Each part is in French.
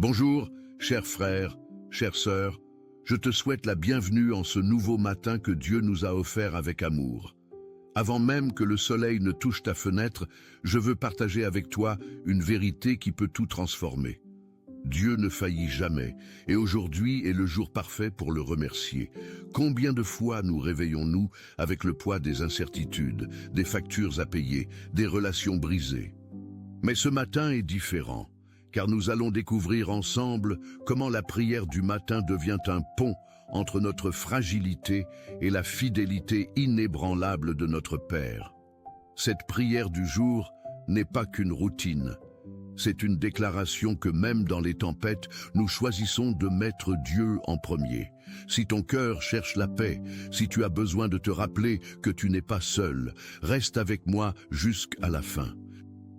Bonjour, chers frères, chères sœurs, je te souhaite la bienvenue en ce nouveau matin que Dieu nous a offert avec amour. Avant même que le soleil ne touche ta fenêtre, je veux partager avec toi une vérité qui peut tout transformer. Dieu ne faillit jamais, et aujourd'hui est le jour parfait pour le remercier. Combien de fois nous réveillons-nous avec le poids des incertitudes, des factures à payer, des relations brisées? Mais ce matin est différent, car nous allons découvrir ensemble comment la prière du matin devient un pont entre notre fragilité et la fidélité inébranlable de notre Père. Cette prière du jour n'est pas qu'une routine. C'est une déclaration que même dans les tempêtes, nous choisissons de mettre Dieu en premier. Si ton cœur cherche la paix, si tu as besoin de te rappeler que tu n'es pas seul, reste avec moi jusqu'à la fin.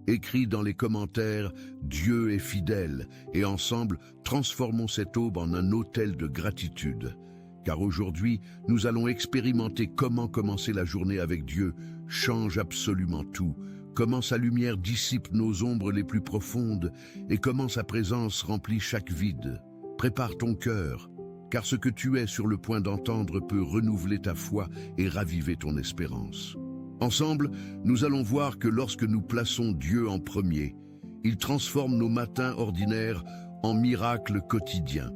Écris dans les commentaires « Dieu est fidèle » et ensemble, transformons cette aube en un autel de gratitude. Car aujourd'hui, nous allons expérimenter comment commencer la journée avec Dieu change absolument tout, comment sa lumière dissipe nos ombres les plus profondes et comment sa présence remplit chaque vide. Prépare ton cœur, car ce que tu es sur le point d'entendre peut renouveler ta foi et raviver ton espérance. Ensemble, nous allons voir que lorsque nous plaçons Dieu en premier, il transforme nos matins ordinaires en miracles quotidiens.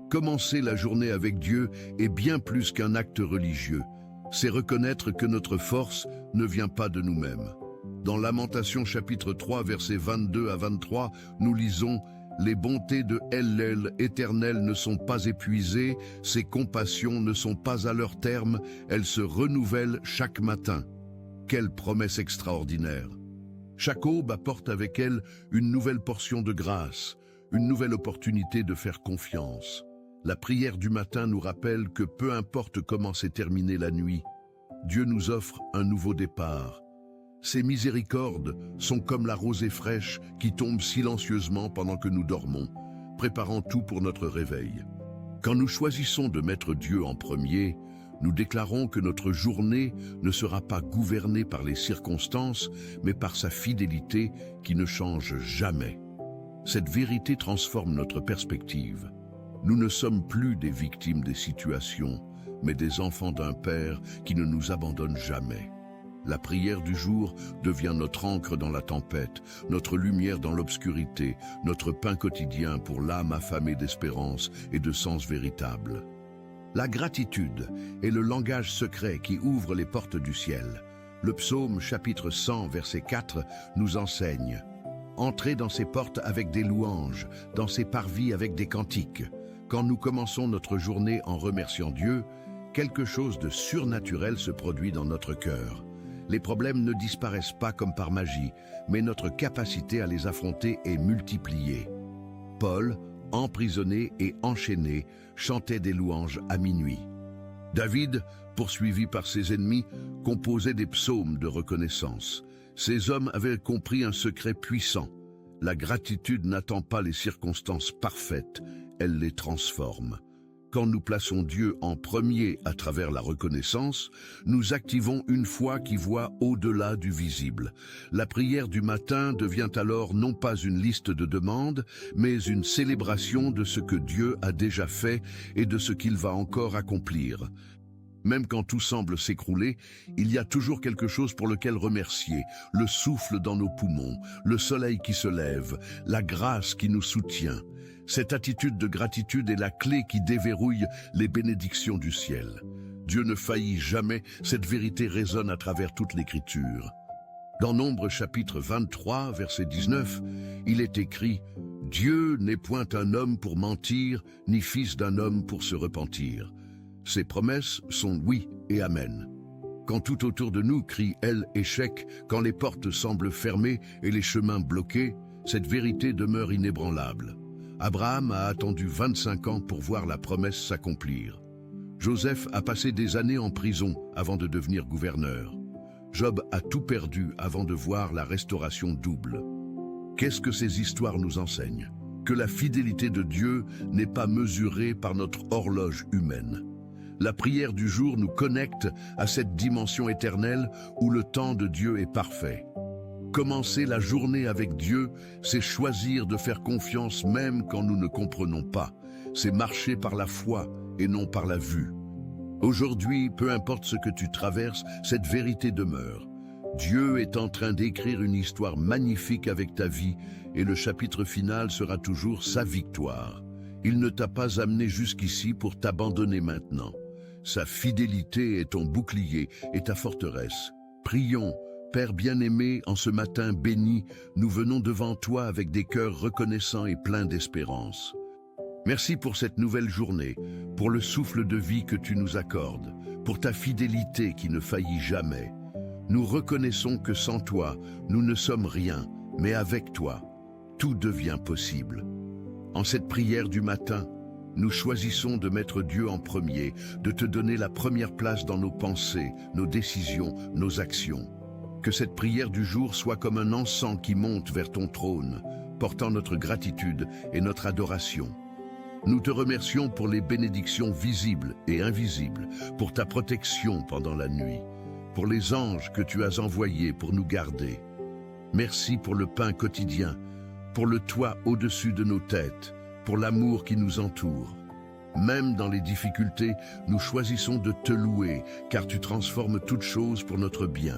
Commencer la journée avec Dieu est bien plus qu'un acte religieux. C'est reconnaître que notre force ne vient pas de nous-mêmes. Dans Lamentations chapitre 3, versets 22 à 23, nous lisons « Les bontés de El Éternel ne sont pas épuisées, ses compassions ne sont pas à leur terme, elles se renouvellent chaque matin. » Quelle promesse extraordinaire! Chaque aube apporte avec elle une nouvelle portion de grâce, une nouvelle opportunité de faire confiance. La prière du matin nous rappelle que peu importe comment s'est terminée la nuit, Dieu nous offre un nouveau départ. Ses miséricordes sont comme la rosée fraîche qui tombe silencieusement pendant que nous dormons, préparant tout pour notre réveil. Quand nous choisissons de mettre Dieu en premier, nous déclarons que notre journée ne sera pas gouvernée par les circonstances, mais par sa fidélité qui ne change jamais. Cette vérité transforme notre perspective. Nous ne sommes plus des victimes des situations, mais des enfants d'un Père qui ne nous abandonne jamais. La prière du jour devient notre ancre dans la tempête, notre lumière dans l'obscurité, notre pain quotidien pour l'âme affamée d'espérance et de sens véritable. La gratitude est le langage secret qui ouvre les portes du ciel. Le psaume chapitre 100 verset 4 nous enseigne « Entrez dans ses portes avec des louanges, dans ses parvis avec des cantiques ». Quand nous commençons notre journée en remerciant Dieu, quelque chose de surnaturel se produit dans notre cœur. Les problèmes ne disparaissent pas comme par magie, mais notre capacité à les affronter est multipliée. Paul, emprisonné et enchaîné, chantait des louanges à minuit. David, poursuivi par ses ennemis, composait des psaumes de reconnaissance. Ces hommes avaient compris un secret puissant. La gratitude n'attend pas les circonstances parfaites, elle les transforme. Quand nous plaçons Dieu en premier à travers la reconnaissance, nous activons une foi qui voit au-delà du visible. La prière du matin devient alors non pas une liste de demandes, mais une célébration de ce que Dieu a déjà fait et de ce qu'il va encore accomplir. Même quand tout semble s'écrouler, il y a toujours quelque chose pour lequel remercier. Le souffle dans nos poumons, le soleil qui se lève, la grâce qui nous soutient. Cette attitude de gratitude est la clé qui déverrouille les bénédictions du ciel. Dieu ne faillit jamais, cette vérité résonne à travers toute l'Écriture. Dans Nombre chapitre 23, verset 19, il est écrit « Dieu n'est point un homme pour mentir, ni fils d'un homme pour se repentir. » Ses promesses sont oui et amen. Quand tout autour de nous crie « El échec », quand les portes semblent fermées et les chemins bloqués, cette vérité demeure inébranlable. Abraham a attendu 25 ans pour voir la promesse s'accomplir. Joseph a passé des années en prison avant de devenir gouverneur. Job a tout perdu avant de voir la restauration double. Qu'est-ce que ces histoires nous enseignent? Que la fidélité de Dieu n'est pas mesurée par notre horloge humaine. La prière du jour nous connecte à cette dimension éternelle où le temps de Dieu est parfait. Commencer la journée avec Dieu, c'est choisir de faire confiance même quand nous ne comprenons pas. C'est marcher par la foi et non par la vue. Aujourd'hui, peu importe ce que tu traverses, cette vérité demeure. Dieu est en train d'écrire une histoire magnifique avec ta vie et le chapitre final sera toujours sa victoire. Il ne t'a pas amené jusqu'ici pour t'abandonner maintenant. Sa fidélité est ton bouclier et ta forteresse. Prions, Père bien-aimé, en ce matin béni, nous venons devant toi avec des cœurs reconnaissants et pleins d'espérance. Merci pour cette nouvelle journée, pour le souffle de vie que tu nous accordes, pour ta fidélité qui ne faillit jamais. Nous reconnaissons que sans toi, nous ne sommes rien, mais avec toi, tout devient possible. En cette prière du matin, nous choisissons de mettre Dieu en premier, de te donner la première place dans nos pensées, nos décisions, nos actions. Que cette prière du jour soit comme un encens qui monte vers ton trône, portant notre gratitude et notre adoration. Nous te remercions pour les bénédictions visibles et invisibles, pour ta protection pendant la nuit, pour les anges que tu as envoyés pour nous garder. Merci pour le pain quotidien, pour le toit au-dessus de nos têtes, pour l'amour qui nous entoure. Même dans les difficultés, nous choisissons de te louer, car tu transformes toutes choses pour notre bien.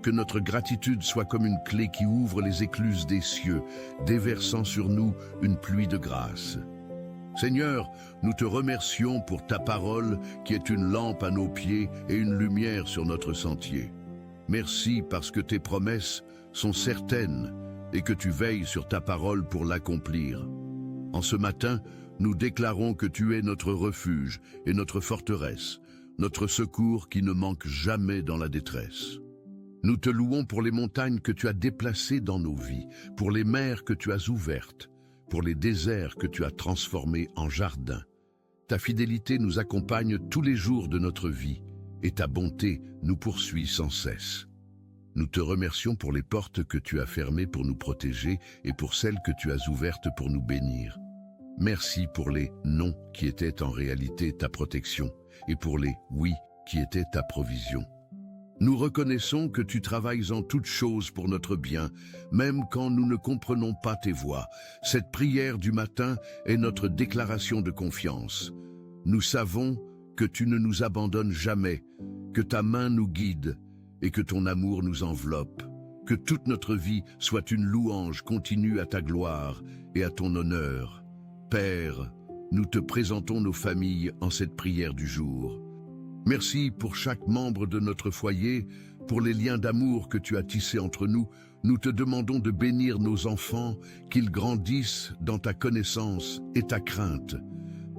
Que notre gratitude soit comme une clé qui ouvre les écluses des cieux, déversant sur nous une pluie de grâce. Seigneur, nous te remercions pour ta parole qui est une lampe à nos pieds et une lumière sur notre sentier. Merci parce que tes promesses sont certaines et que tu veilles sur ta parole pour l'accomplir. En ce matin, nous déclarons que tu es notre refuge et notre forteresse, notre secours qui ne manque jamais dans la détresse. Nous te louons pour les montagnes que tu as déplacées dans nos vies, pour les mers que tu as ouvertes, pour les déserts que tu as transformés en jardins. Ta fidélité nous accompagne tous les jours de notre vie et ta bonté nous poursuit sans cesse. Nous te remercions pour les portes que tu as fermées pour nous protéger et pour celles que tu as ouvertes pour nous bénir. Merci pour les non qui étaient en réalité ta protection et pour les oui qui étaient ta provision. Nous reconnaissons que tu travailles en toutes choses pour notre bien, même quand nous ne comprenons pas tes voies. Cette prière du matin est notre déclaration de confiance. Nous savons que tu ne nous abandonnes jamais, que ta main nous guide et que ton amour nous enveloppe. Que toute notre vie soit une louange continue à ta gloire et à ton honneur. Père, nous te présentons nos familles en cette prière du jour. Merci pour chaque membre de notre foyer, pour les liens d'amour que tu as tissés entre nous. Nous te demandons de bénir nos enfants, qu'ils grandissent dans ta connaissance et ta crainte.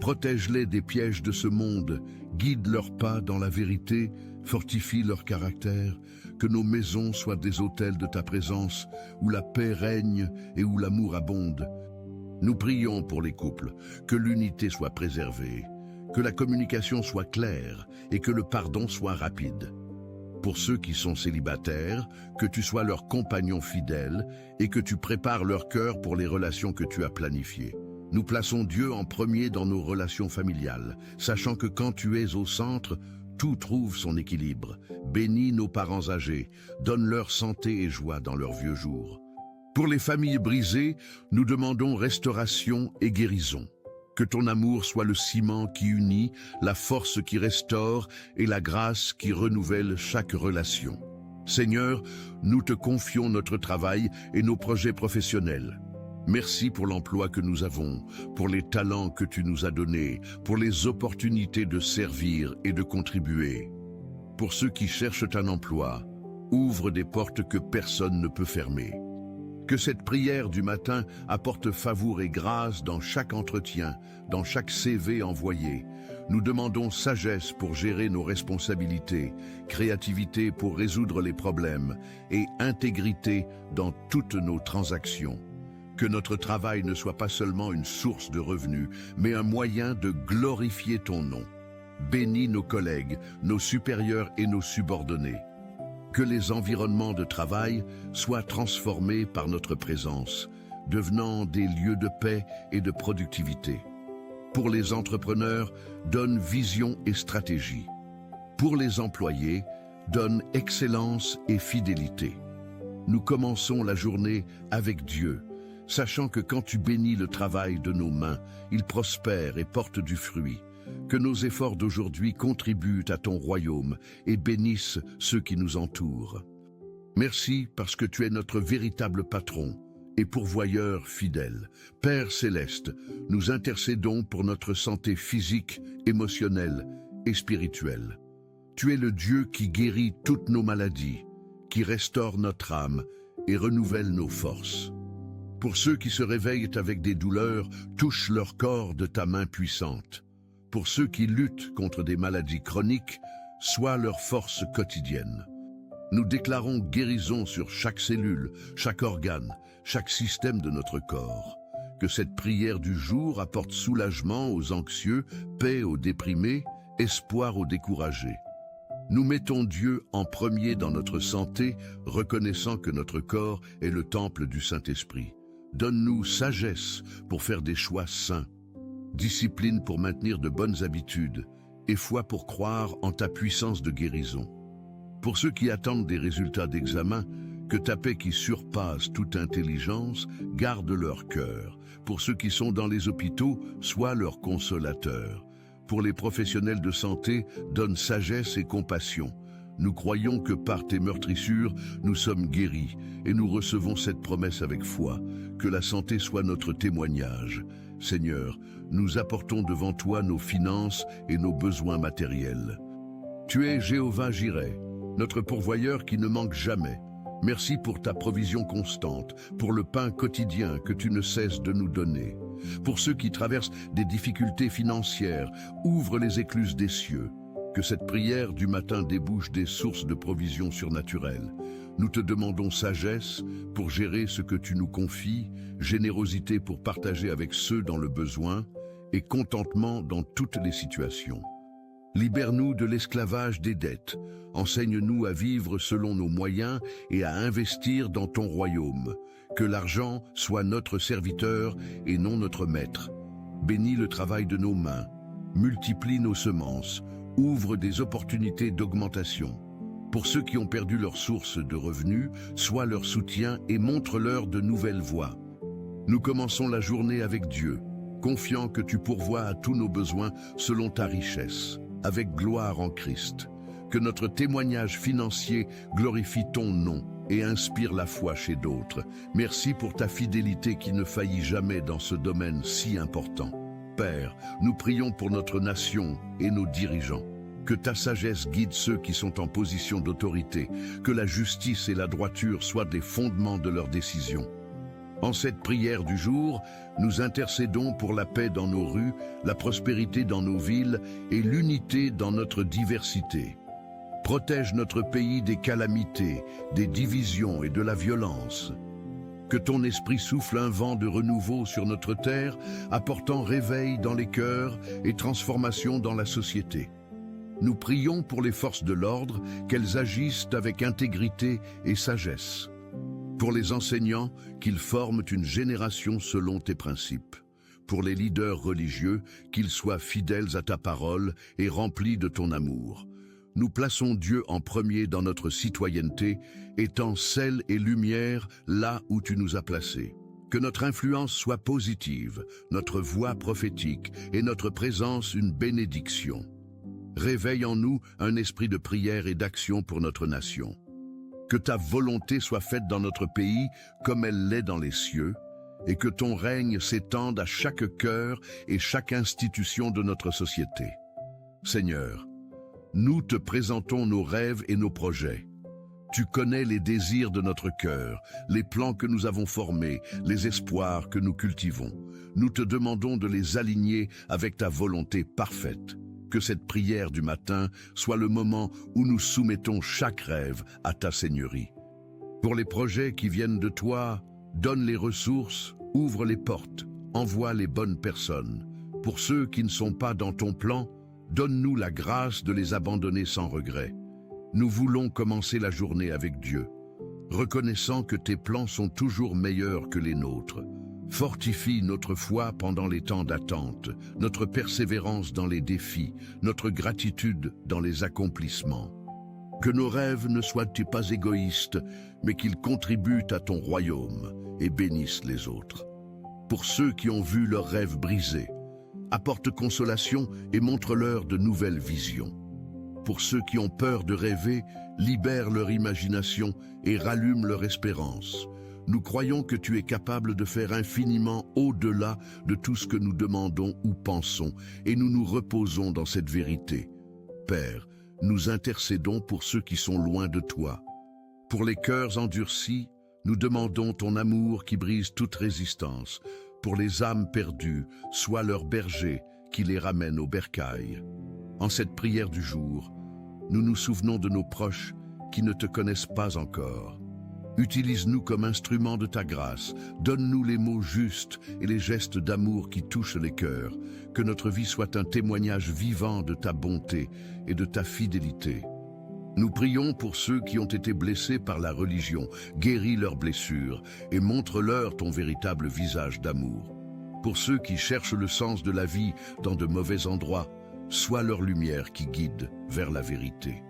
Protège-les des pièges de ce monde, guide leurs pas dans la vérité, fortifie leur caractère, que nos maisons soient des autels de ta présence, où la paix règne et où l'amour abonde. Nous prions pour les couples, que l'unité soit préservée, que la communication soit claire et que le pardon soit rapide. Pour ceux qui sont célibataires, que tu sois leur compagnon fidèle et que tu prépares leur cœur pour les relations que tu as planifiées. Nous plaçons Dieu en premier dans nos relations familiales, sachant que quand tu es au centre, tout trouve son équilibre. Bénis nos parents âgés, donne-leur santé et joie dans leurs vieux jours. Pour les familles brisées, nous demandons restauration et guérison. Que ton amour soit le ciment qui unit, la force qui restaure et la grâce qui renouvelle chaque relation. Seigneur, nous te confions notre travail et nos projets professionnels. Merci pour l'emploi que nous avons, pour les talents que tu nous as donnés, pour les opportunités de servir et de contribuer. Pour ceux qui cherchent un emploi, ouvre des portes que personne ne peut fermer. Que cette prière du matin apporte faveur et grâce dans chaque entretien, dans chaque CV envoyé. Nous demandons sagesse pour gérer nos responsabilités, créativité pour résoudre les problèmes et intégrité dans toutes nos transactions. Que notre travail ne soit pas seulement une source de revenus, mais un moyen de glorifier ton nom. Bénis nos collègues, nos supérieurs et nos subordonnés. Que les environnements de travail soient transformés par notre présence, devenant des lieux de paix et de productivité. Pour les entrepreneurs, donne vision et stratégie. Pour les employés, donne excellence et fidélité. Nous commençons la journée avec Dieu, sachant que quand tu bénis le travail de nos mains, il prospère et porte du fruit. Que nos efforts d'aujourd'hui contribuent à ton royaume et bénissent ceux qui nous entourent. Merci parce que tu es notre véritable patron et pourvoyeur fidèle. Père céleste, nous intercédons pour notre santé physique, émotionnelle et spirituelle. Tu es le Dieu qui guérit toutes nos maladies, qui restaure notre âme et renouvelle nos forces. Pour ceux qui se réveillent avec des douleurs, touche leur corps de ta main puissante. Pour ceux qui luttent contre des maladies chroniques, sois leur force quotidienne. Nous déclarons guérison sur chaque cellule, chaque organe, chaque système de notre corps. Que cette prière du jour apporte soulagement aux anxieux, paix aux déprimés, espoir aux découragés. Nous mettons Dieu en premier dans notre santé, reconnaissant que notre corps est le temple du Saint-Esprit. Donne-nous sagesse pour faire des choix sains, discipline pour maintenir de bonnes habitudes et foi pour croire en ta puissance de guérison. Pour ceux qui attendent des résultats d'examen, que ta paix qui surpasse toute intelligence garde leur cœur. Pour ceux qui sont dans les hôpitaux, sois leur consolateur. Pour les professionnels de santé, donne sagesse et compassion. Nous croyons que par tes meurtrissures, nous sommes guéris et nous recevons cette promesse avec foi. Que la santé soit notre témoignage. Seigneur, nous apportons devant toi nos finances et nos besoins matériels. Tu es Jéhovah Jireh, notre pourvoyeur qui ne manque jamais. Merci pour ta provision constante, pour le pain quotidien que tu ne cesses de nous donner. Pour ceux qui traversent des difficultés financières, ouvre les écluses des cieux. Que cette prière du matin débouche des sources de provision surnaturelles. Nous te demandons sagesse pour gérer ce que tu nous confies, générosité pour partager avec ceux dans le besoin et contentement dans toutes les situations. Libère-nous de l'esclavage des dettes. Enseigne-nous à vivre selon nos moyens et à investir dans ton royaume. Que l'argent soit notre serviteur et non notre maître. Bénis le travail de nos mains. Multiplie nos semences. Ouvre des opportunités d'augmentation. Pour ceux qui ont perdu leur source de revenus, sois leur soutien et montre-leur de nouvelles voies. Nous commençons la journée avec Dieu, confiant que tu pourvois à tous nos besoins selon ta richesse, avec gloire en Christ. Que notre témoignage financier glorifie ton nom et inspire la foi chez d'autres. Merci pour ta fidélité qui ne faillit jamais dans ce domaine si important. Père, nous prions pour notre nation et nos dirigeants. Que ta sagesse guide ceux qui sont en position d'autorité, que la justice et la droiture soient des fondements de leurs décisions. En cette prière du jour, nous intercédons pour la paix dans nos rues, la prospérité dans nos villes et l'unité dans notre diversité. Protège notre pays des calamités, des divisions et de la violence. Que ton esprit souffle un vent de renouveau sur notre terre, apportant réveil dans les cœurs et transformation dans la société. Nous prions pour les forces de l'ordre, qu'elles agissent avec intégrité et sagesse. Pour les enseignants, qu'ils forment une génération selon tes principes. Pour les leaders religieux, qu'ils soient fidèles à ta parole et remplis de ton amour. Nous plaçons Dieu en premier dans notre citoyenneté, étant sel et lumière là où tu nous as placés. Que notre influence soit positive, notre voix prophétique et notre présence une bénédiction. Réveille en nous un esprit de prière et d'action pour notre nation. Que ta volonté soit faite dans notre pays comme elle l'est dans les cieux, et que ton règne s'étende à chaque cœur et chaque institution de notre société. Seigneur, nous te présentons nos rêves et nos projets. Tu connais les désirs de notre cœur, les plans que nous avons formés, les espoirs que nous cultivons. Nous te demandons de les aligner avec ta volonté parfaite. Que cette prière du matin soit le moment où nous soumettons chaque rêve à ta Seigneurie. Pour les projets qui viennent de toi, donne les ressources, ouvre les portes, envoie les bonnes personnes. Pour ceux qui ne sont pas dans ton plan, donne-nous la grâce de les abandonner sans regret. Nous voulons commencer la journée avec Dieu, reconnaissant que tes plans sont toujours meilleurs que les nôtres. Fortifie notre foi pendant les temps d'attente, notre persévérance dans les défis, notre gratitude dans les accomplissements. Que nos rêves ne soient pas égoïstes, mais qu'ils contribuent à ton royaume et bénissent les autres. Pour ceux qui ont vu leurs rêves brisés, apporte consolation et montre-leur de nouvelles visions. Pour ceux qui ont peur de rêver, libère leur imagination et rallume leur espérance. Nous croyons que tu es capable de faire infiniment au-delà de tout ce que nous demandons ou pensons, et nous nous reposons dans cette vérité. Père, nous intercédons pour ceux qui sont loin de toi. Pour les cœurs endurcis, nous demandons ton amour qui brise toute résistance. Pour les âmes perdues, sois leur berger qui les ramène au bercail. En cette prière du jour, nous nous souvenons de nos proches qui ne te connaissent pas encore. Utilise-nous comme instruments de ta grâce, donne-nous les mots justes et les gestes d'amour qui touchent les cœurs, que notre vie soit un témoignage vivant de ta bonté et de ta fidélité. Nous prions pour ceux qui ont été blessés par la religion, guéris leurs blessures et montre-leur ton véritable visage d'amour. Pour ceux qui cherchent le sens de la vie dans de mauvais endroits, sois leur lumière qui guide vers la vérité.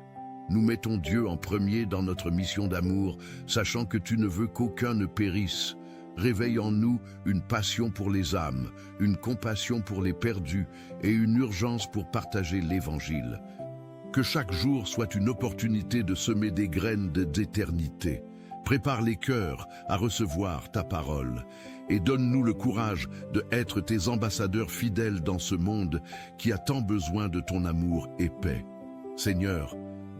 Nous mettons Dieu en premier dans notre mission d'amour, sachant que tu ne veux qu'aucun ne périsse. Réveille en nous une passion pour les âmes, une compassion pour les perdus et une urgence pour partager l'Évangile. Que chaque jour soit une opportunité de semer des graines d'éternité. Prépare les cœurs à recevoir ta parole et donne-nous le courage d'être tes ambassadeurs fidèles dans ce monde qui a tant besoin de ton amour et paix. Seigneur,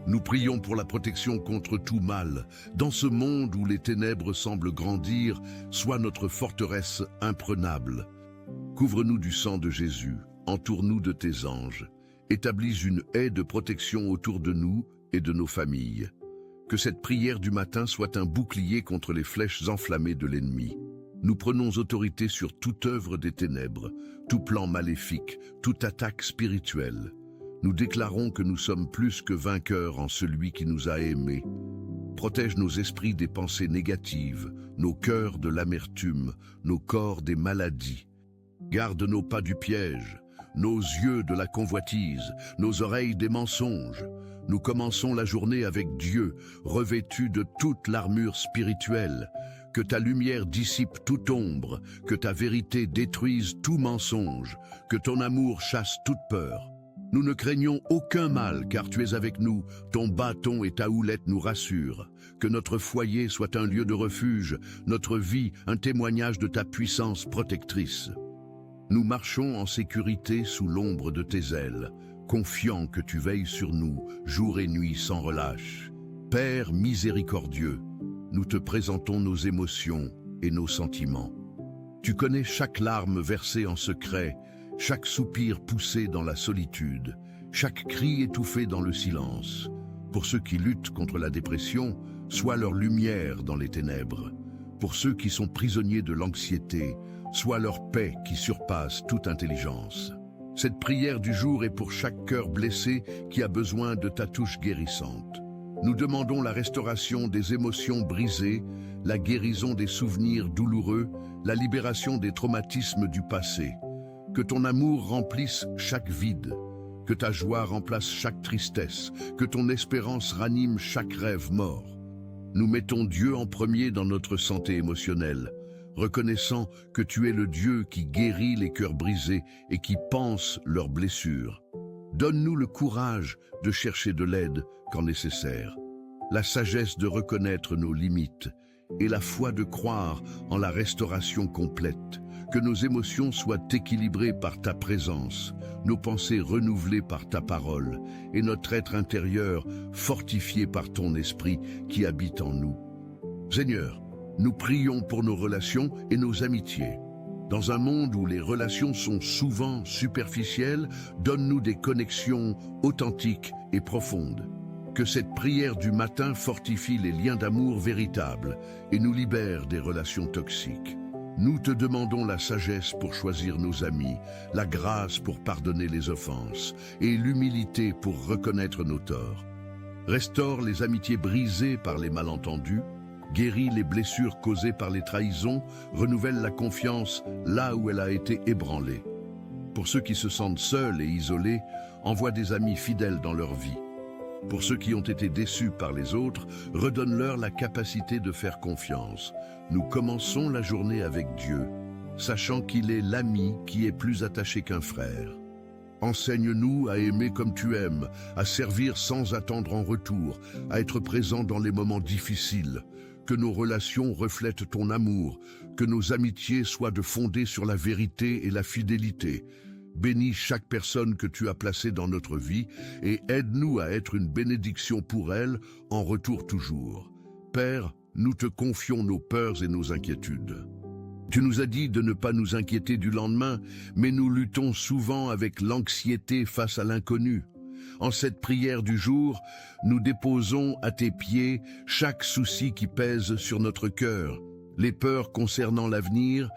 nous prions pour la protection contre tout mal. Dans ce monde où les ténèbres semblent grandir, sois notre forteresse imprenable. Couvre-nous du sang de Jésus, entoure-nous de tes anges. Établis une haie de protection autour de nous et de nos familles. Que cette prière du matin soit un bouclier contre les flèches enflammées de l'ennemi. Nous prenons autorité sur toute œuvre des ténèbres, tout plan maléfique, toute attaque spirituelle. Nous déclarons que nous sommes plus que vainqueurs en celui qui nous a aimés. Protège nos esprits des pensées négatives, nos cœurs de l'amertume, nos corps des maladies. Garde nos pas du piège, nos yeux de la convoitise, nos oreilles des mensonges. Nous commençons la journée avec Dieu, revêtus de toute l'armure spirituelle. Que ta lumière dissipe toute ombre, que ta vérité détruise tout mensonge, que ton amour chasse toute peur. Nous ne craignons aucun mal, car tu es avec nous, ton bâton et ta houlette nous rassurent. Que notre foyer soit un lieu de refuge, notre vie un témoignage de ta puissance protectrice. Nous marchons en sécurité sous l'ombre de tes ailes, confiants que tu veilles sur nous, jour et nuit sans relâche. Père miséricordieux, nous te présentons nos émotions et nos sentiments. Tu connais chaque larme versée en secret, chaque soupir poussé dans la solitude, chaque cri étouffé dans le silence. Pour ceux qui luttent contre la dépression, sois leur lumière dans les ténèbres. Pour ceux qui sont prisonniers de l'anxiété, sois leur paix qui surpasse toute intelligence. Cette prière du jour est pour chaque cœur blessé qui a besoin de ta touche guérissante. Nous demandons la restauration des émotions brisées, la guérison des souvenirs douloureux, la libération des traumatismes du passé. Que ton amour remplisse chaque vide, que ta joie remplace chaque tristesse, que ton espérance ranime chaque rêve mort. Nous mettons Dieu en premier dans notre santé émotionnelle, reconnaissant que tu es le Dieu qui guérit les cœurs brisés et qui panse leurs blessures. Donne-nous le courage de chercher de l'aide quand nécessaire, la sagesse de reconnaître nos limites et la foi de croire en la restauration complète. Que nos émotions soient équilibrées par ta présence, nos pensées renouvelées par ta parole et notre être intérieur fortifié par ton esprit qui habite en nous. Seigneur, nous prions pour nos relations et nos amitiés. Dans un monde où les relations sont souvent superficielles, donne-nous des connexions authentiques et profondes. Que cette prière du matin fortifie les liens d'amour véritables et nous libère des relations toxiques. Nous te demandons la sagesse pour choisir nos amis, la grâce pour pardonner les offenses et l'humilité pour reconnaître nos torts. Restaure les amitiés brisées par les malentendus, guéris les blessures causées par les trahisons, renouvelle la confiance là où elle a été ébranlée. Pour ceux qui se sentent seuls et isolés, envoie des amis fidèles dans leur vie. Pour ceux qui ont été déçus par les autres, redonne-leur la capacité de faire confiance. Nous commençons la journée avec Dieu, sachant qu'il est l'ami qui est plus attaché qu'un frère. Enseigne-nous à aimer comme tu aimes, à servir sans attendre en retour, à être présent dans les moments difficiles. Que nos relations reflètent ton amour, que nos amitiés soient fondées sur la vérité et la fidélité. Bénis chaque personne que tu as placée dans notre vie et aide-nous à être une bénédiction pour elle en retour toujours. Père, nous te confions nos peurs et nos inquiétudes. Tu nous as dit de ne pas nous inquiéter du lendemain, mais nous luttons souvent avec l'anxiété face à l'inconnu. En cette prière du jour, nous déposons à tes pieds chaque souci qui pèse sur notre cœur. Les peurs concernant l'avenir,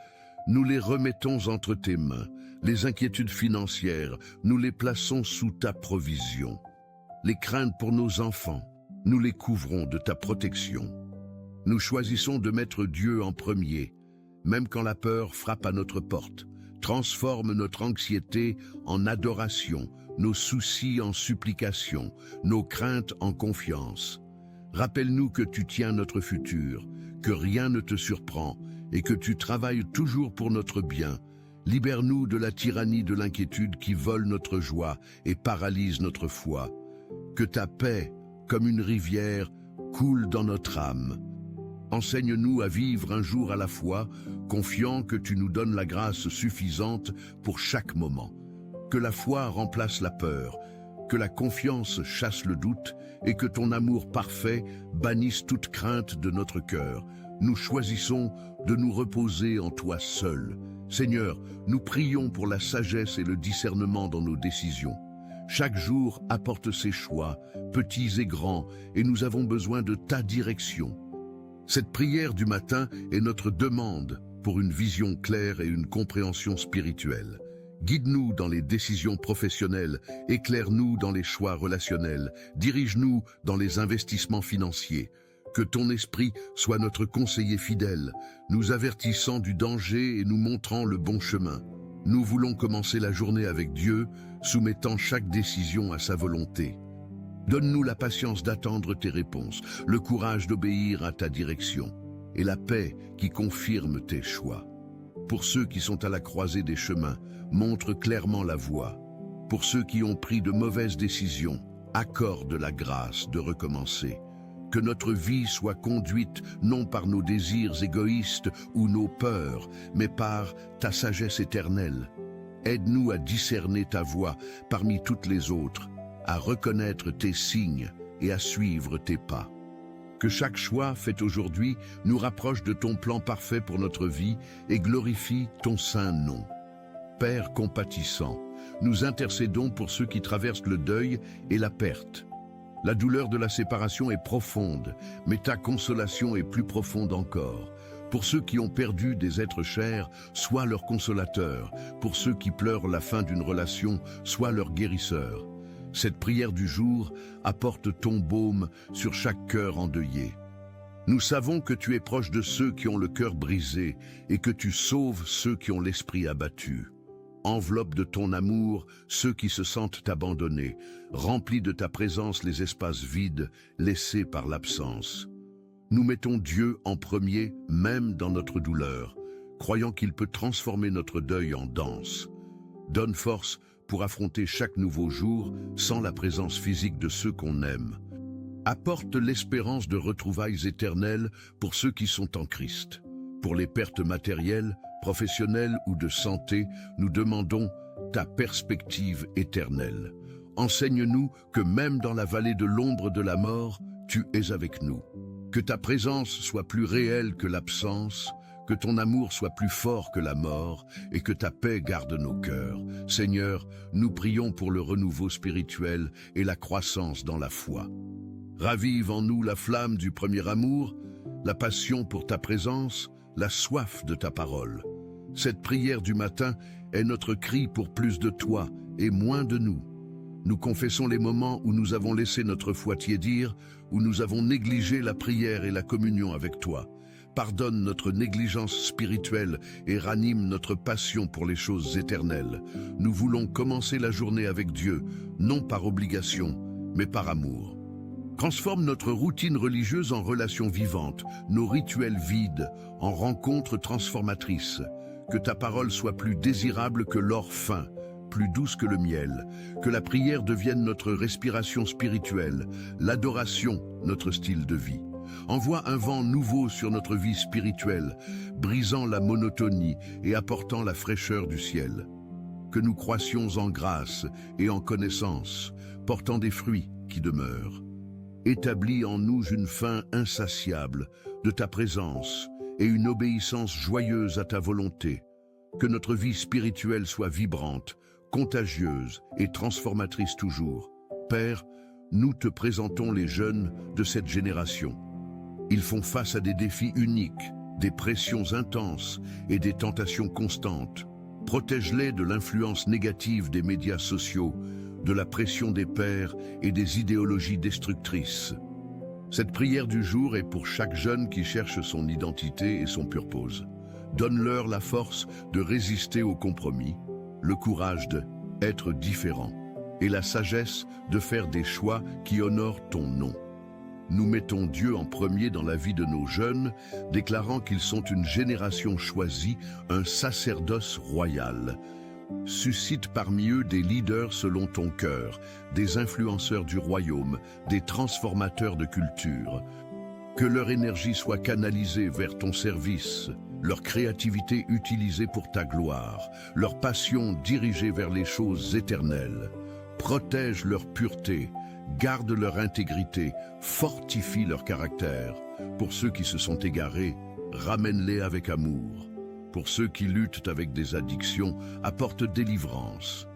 nous les remettons entre tes mains. Les inquiétudes financières, nous les plaçons sous ta provision. Les craintes pour nos enfants, nous les couvrons de ta protection. Nous choisissons de mettre Dieu en premier, même quand la peur frappe à notre porte. Transforme notre anxiété en adoration, nos soucis en supplication, nos craintes en confiance. Rappelle-nous que tu tiens notre futur, que rien ne te surprend et que tu travailles toujours pour notre bien. Libère-nous de la tyrannie de l'inquiétude qui vole notre joie et paralyse notre foi. Que ta paix, comme une rivière, coule dans notre âme. Enseigne-nous à vivre un jour à la fois, confiant que tu nous donnes la grâce suffisante pour chaque moment. Que la foi remplace la peur, que la confiance chasse le doute et que ton amour parfait bannisse toute crainte de notre cœur. Nous choisissons de nous reposer en toi seul. Seigneur, nous prions pour la sagesse et le discernement dans nos décisions. Chaque jour apporte ses choix, petits et grands, et nous avons besoin de ta direction. Cette prière du matin est notre demande pour une vision claire et une compréhension spirituelle. Guide-nous dans les décisions professionnelles, éclaire-nous dans les choix relationnels, dirige-nous dans les investissements financiers. Que ton esprit soit notre conseiller fidèle, nous avertissant du danger et nous montrant le bon chemin. Nous voulons commencer la journée avec Dieu, soumettant chaque décision à sa volonté. Donne-nous la patience d'attendre tes réponses, le courage d'obéir à ta direction et la paix qui confirme tes choix. Pour ceux qui sont à la croisée des chemins, montre clairement la voie. Pour ceux qui ont pris de mauvaises décisions, accorde la grâce de recommencer. Que notre vie soit conduite non par nos désirs égoïstes ou nos peurs, mais par ta sagesse éternelle. Aide-nous à discerner ta voie parmi toutes les autres, à reconnaître tes signes et à suivre tes pas. Que chaque choix fait aujourd'hui nous rapproche de ton plan parfait pour notre vie et glorifie ton saint nom. Père compatissant, nous intercédons pour ceux qui traversent le deuil et la perte. La douleur de la séparation est profonde, mais ta consolation est plus profonde encore. Pour ceux qui ont perdu des êtres chers, sois leur consolateur. Pour ceux qui pleurent la fin d'une relation, sois leur guérisseur. Cette prière du jour apporte ton baume sur chaque cœur endeuillé. Nous savons que tu es proche de ceux qui ont le cœur brisé et que tu sauves ceux qui ont l'esprit abattu. Enveloppe de ton amour ceux qui se sentent abandonnés. Remplis de ta présence les espaces vides laissés par l'absence. Nous mettons Dieu en premier, même dans notre douleur, croyant qu'il peut transformer notre deuil en danse. Donne force pour affronter chaque nouveau jour sans la présence physique de ceux qu'on aime. Apporte l'espérance de retrouvailles éternelles pour ceux qui sont en Christ. Pour les pertes matérielles, professionnelles ou de santé, nous demandons ta perspective éternelle. Enseigne-nous que même dans la vallée de l'ombre de la mort, tu es avec nous. Que ta présence soit plus réelle que l'absence, que ton amour soit plus fort que la mort et que ta paix garde nos cœurs. Seigneur, nous prions pour le renouveau spirituel et la croissance dans la foi. Ravive en nous la flamme du premier amour, la passion pour ta présence, la soif de ta parole. Cette prière du matin est notre cri pour plus de toi et moins de nous. Nous confessons les moments où nous avons laissé notre foi tiédir, où nous avons négligé la prière et la communion avec toi. Pardonne notre négligence spirituelle et ranime notre passion pour les choses éternelles. Nous voulons commencer la journée avec Dieu, non par obligation, mais par amour. Transforme notre routine religieuse en relation vivante, nos rituels vides, en rencontres transformatrices. Que ta parole soit plus désirable que l'or fin, plus douce que le miel. Que la prière devienne notre respiration spirituelle, l'adoration notre style de vie. Envoie un vent nouveau sur notre vie spirituelle, brisant la monotonie et apportant la fraîcheur du ciel. Que nous croissions en grâce et en connaissance, portant des fruits qui demeurent. Établis en nous une faim insatiable de ta présence et une obéissance joyeuse à ta volonté. Que notre vie spirituelle soit vibrante, contagieuse et transformatrice toujours. Père, nous te présentons les jeunes de cette génération. Ils font face à des défis uniques, des pressions intenses et des tentations constantes. Protège-les de l'influence négative des médias sociaux, de la pression des pairs et des idéologies destructrices. Cette prière du jour est pour chaque jeune qui cherche son identité et son purpose. Donne-leur la force de résister aux compromis, le courage d'être différent et la sagesse de faire des choix qui honorent ton nom. Nous mettons Dieu en premier dans la vie de nos jeunes, déclarant qu'ils sont une génération choisie, un sacerdoce royal. Suscite parmi eux des leaders selon ton cœur, des influenceurs du royaume, des transformateurs de culture. Que leur énergie soit canalisée vers ton service, leur créativité utilisée pour ta gloire, leur passion dirigée vers les choses éternelles. Protège leur pureté, garde leur intégrité, fortifie leur caractère. Pour ceux qui se sont égarés, ramène-les avec amour. Pour ceux qui luttent avec des addictions, apporte délivrance.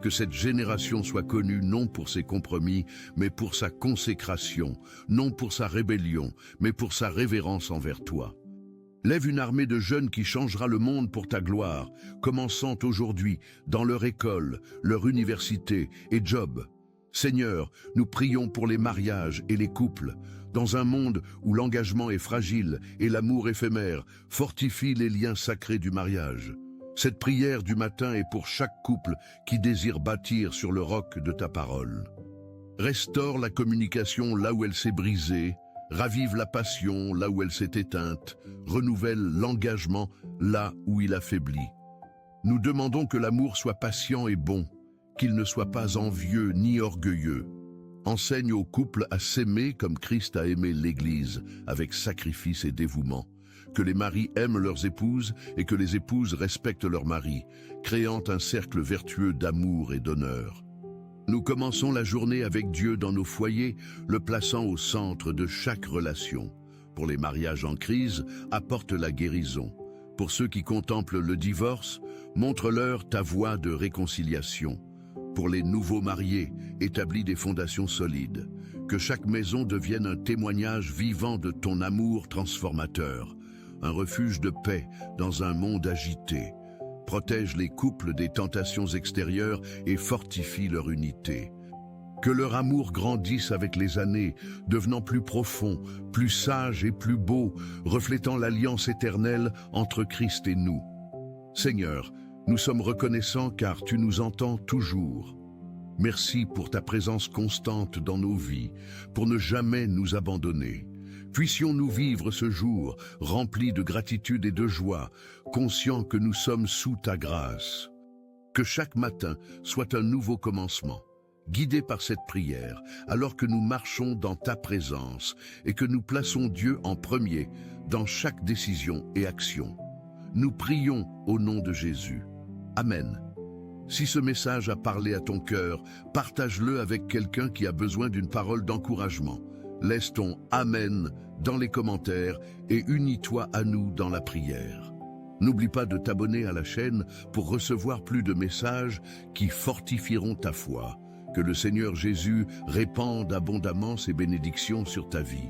Que cette génération soit connue non pour ses compromis, mais pour sa consécration, non pour sa rébellion, mais pour sa révérence envers toi. Lève une armée de jeunes qui changera le monde pour ta gloire, commençant aujourd'hui dans leur école, leur université et job. Seigneur, nous prions pour les mariages et les couples. Dans un monde où l'engagement est fragile et l'amour éphémère, fortifie les liens sacrés du mariage. Cette prière du matin est pour chaque couple qui désire bâtir sur le roc de ta parole. Restaure la communication là où elle s'est brisée, ravive la passion là où elle s'est éteinte, renouvelle l'engagement là où il affaiblit. Nous demandons que l'amour soit patient et bon, qu'il ne soit pas envieux ni orgueilleux. Enseigne aux couples à s'aimer comme Christ a aimé l'Église, avec sacrifice et dévouement. Que les maris aiment leurs épouses et que les épouses respectent leurs maris, créant un cercle vertueux d'amour et d'honneur. Nous commençons la journée avec Dieu dans nos foyers, le plaçant au centre de chaque relation. Pour les mariages en crise, apporte la guérison. Pour ceux qui contemplent le divorce, montre-leur ta voie de réconciliation. Pour les nouveaux mariés, établis des fondations solides. Que chaque maison devienne un témoignage vivant de ton amour transformateur. Un refuge de paix dans un monde agité. Protège les couples des tentations extérieures et fortifie leur unité. Que leur amour grandisse avec les années, devenant plus profond, plus sage et plus beau, reflétant l'alliance éternelle entre Christ et nous. Seigneur, nous sommes reconnaissants car tu nous entends toujours. Merci pour ta présence constante dans nos vies, pour ne jamais nous abandonner. Puissions-nous vivre ce jour rempli de gratitude et de joie, conscients que nous sommes sous ta grâce. Que chaque matin soit un nouveau commencement, guidé par cette prière, alors que nous marchons dans ta présence et que nous plaçons Dieu en premier dans chaque décision et action. Nous prions au nom de Jésus. Amen. Si ce message a parlé à ton cœur, partage-le avec quelqu'un qui a besoin d'une parole d'encouragement. Laisse ton Amen dans les commentaires et unis-toi à nous dans la prière. N'oublie pas de t'abonner à la chaîne pour recevoir plus de messages qui fortifieront ta foi. Que le Seigneur Jésus répande abondamment ses bénédictions sur ta vie.